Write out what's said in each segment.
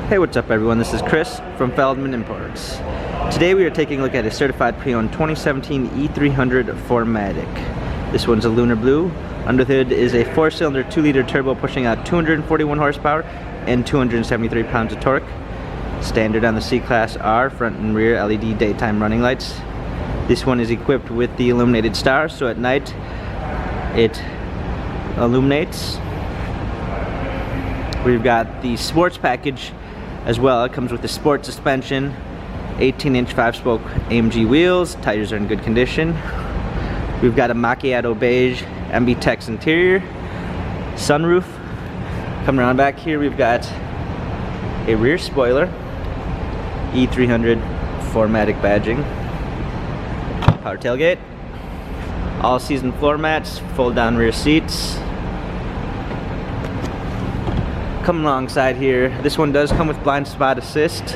Hey, what's up everyone? This is Chris from Feldmann Imports. Today we are taking a look at a certified pre-owned 2017 E300 4MATIC. This one's a lunar blue. Under the hood is a 4-cylinder 2-liter turbo pushing out 241 horsepower and 273 pounds of torque. Standard on the C-Class R, front and rear LED daytime running lights. This one is equipped with the illuminated star, so at night it illuminates. We've got the sports package as well. It comes with the sport suspension, 18-inch 5-spoke AMG wheels, tires are in good condition. We've got a macchiato beige MB Tex interior, sunroof. Coming around back here, we've got a rear spoiler, E300 4MATIC badging, power tailgate, all-season floor mats, fold-down rear seats. Come alongside here, this one does come with blind spot assist.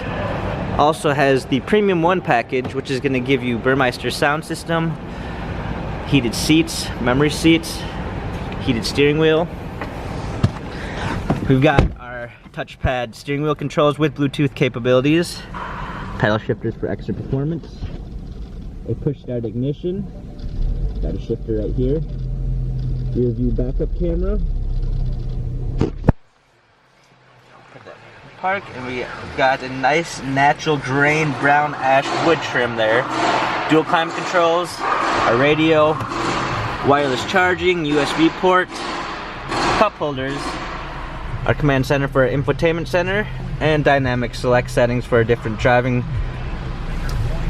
Also has the Premium 1 package, which is going to give you Burmeister sound system, heated seats, memory seats, heated steering wheel. We've got our touchpad steering wheel controls with Bluetooth capabilities, paddle shifters for extra performance, a push start ignition, got a shifter right here, rear view backup camera. Park, and we got a nice natural grain brown ash wood trim there. Dual climate controls, a radio, wireless charging, USB port, cup holders, our command center for our infotainment center, and dynamic select settings for different driving.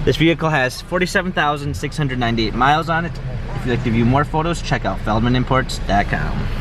This vehicle has 47,698 miles on it. If you'd like to view more photos, check out feldmanimports.com.